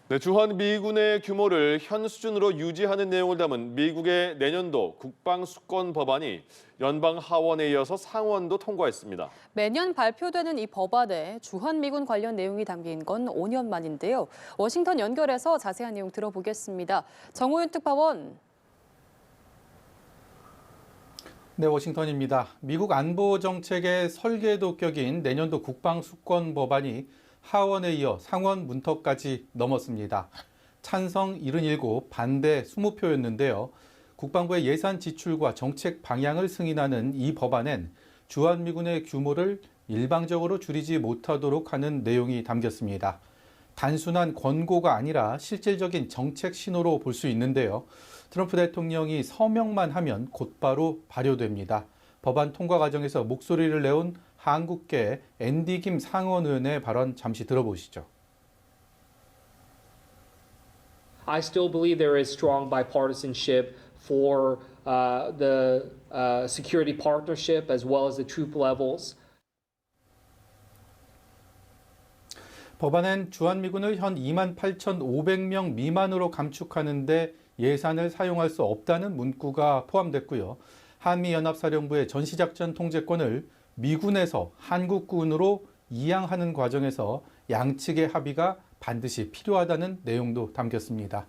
네, 주한 미군의 규모를 현 수준으로 유지하는 내용을 담은 미국의 내년도 국방수권 법안이 연방 하원에 이어서 상원도 통과했습니다. 매년 발표되는 이 법안에 주한미군 관련 내용이 담긴 건 5년 만인데요. 워싱턴 연결해서 자세한 내용 들어보겠습니다. 정호윤 특파원. 네, 워싱턴입니다. 미국 안보 정책의 설계도 격인 내년도 국방수권 법안이 하원에 이어 상원 문턱까지 넘었습니다. 찬성 77, 반대 20표였는데요. 국방부의 예산 지출과 정책 방향을 승인하는 이 법안엔 주한미군의 규모를 일방적으로 줄이지 못하도록 하는 내용이 담겼습니다. 단순한 권고가 아니라 실질적인 정책 신호로 볼 수 있는데요. 트럼프 대통령이 서명만 하면 곧바로 발효됩니다. 법안 통과 과정에서 목소리를 내온 한국계 앤디 김 상원의원의 발언 잠시 들어보시죠. I still believe there is strong bipartisanship for the security partnership as well as the troop levels. 법안엔 주한미군을 현 28,500명 미만으로 감축하는 데 예산을 사용할 수 없다는 문구가 포함됐고요. 한미연합사령부의 전시작전 통제권을 미군에서 한국군으로 이양하는 과정에서 양측의 합의가 반드시 필요하다는 내용도 담겼습니다.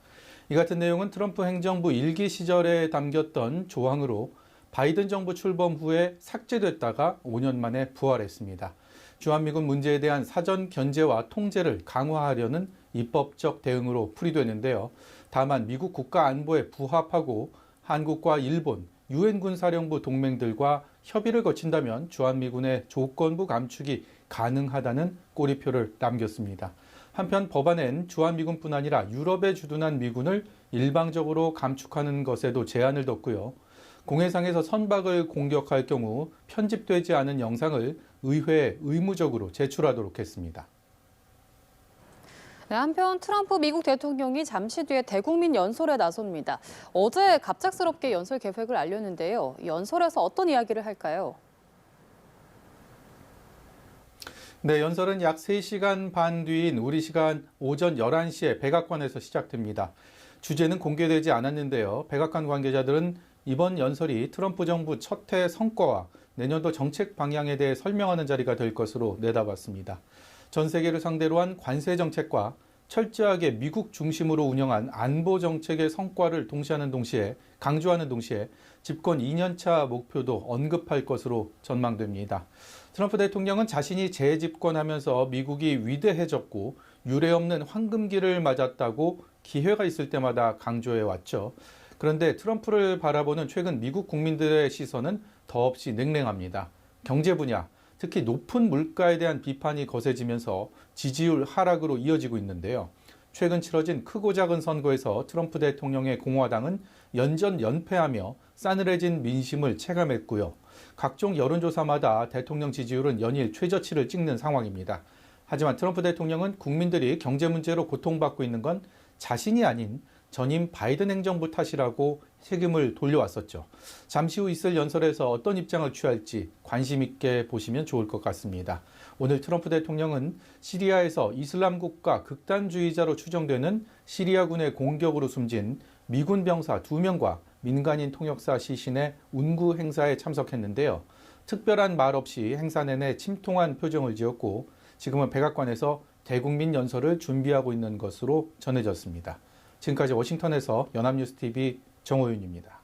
이 같은 내용은 트럼프 행정부 1기 시절에 담겼던 조항으로 바이든 정부 출범 후에 삭제됐다가 5년 만에 부활했습니다. 주한미군 문제에 대한 사전 견제와 통제를 강화하려는 입법적 대응으로 풀이되는데요. 다만 미국 국가안보에 부합하고 한국과 일본, 유엔군사령부 동맹들과 협의를 거친다면 주한미군의 조건부 감축이 가능하다는 꼬리표를 남겼습니다. 한편 법안엔 주한미군뿐 아니라 유럽에 주둔한 미군을 일방적으로 감축하는 것에도 제한을 뒀고요. 공해상에서 선박을 공격할 경우 편집되지 않은 영상을 의회에 의무적으로 제출하도록 했습니다. 네, 한편 트럼프 미국 대통령이 잠시 뒤에 대국민 연설에 나섭니다. 어제 갑작스럽게 연설 계획을 알렸는데요. 연설에서 어떤 이야기를 할까요? 네, 연설은 약 3시간 반 뒤인 우리 시간 오전 11시에 백악관에서 시작됩니다. 주제는 공개되지 않았는데요. 백악관 관계자들은 이번 연설이 트럼프 정부 첫 해 성과와 내년도 정책 방향에 대해 설명하는 자리가 될 것으로 내다봤습니다. 전 세계를 상대로 한 관세 정책과 철저하게 미국 중심으로 운영한 안보 정책의 성과를 강조하는 동시에 집권 2년차 목표도 언급할 것으로 전망됩니다. 트럼프 대통령은 자신이 재집권하면서 미국이 위대해졌고 유례없는 황금기를 맞았다고 기회가 있을 때마다 강조해 왔죠. 그런데 트럼프를 바라보는 최근 미국 국민들의 시선은 더없이 냉랭합니다. 경제 분야, 특히 높은 물가에 대한 비판이 거세지면서 지지율 하락으로 이어지고 있는데요. 최근 치러진 크고 작은 선거에서 트럼프 대통령의 공화당은 연전연패하며 싸늘해진 민심을 체감했고요. 각종 여론조사마다 대통령 지지율은 연일 최저치를 찍는 상황입니다. 하지만 트럼프 대통령은 국민들이 경제 문제로 고통받고 있는 건 자신이 아닌 전임 바이든 행정부 탓이라고 책임을 돌려왔었죠. 잠시 후 있을 연설에서 어떤 입장을 취할지 관심 있게 보시면 좋을 것 같습니다. 오늘 트럼프 대통령은 시리아에서 이슬람 국가 극단주의자로 추정되는 시리아군의 공격으로 숨진 미군 병사 2명과 민간인 통역사 시신의 운구 행사에 참석했는데요. 특별한 말 없이 행사 내내 침통한 표정을 지었고 지금은 백악관에서 대국민 연설을 준비하고 있는 것으로 전해졌습니다. 지금까지 워싱턴에서 연합뉴스TV 정호윤입니다.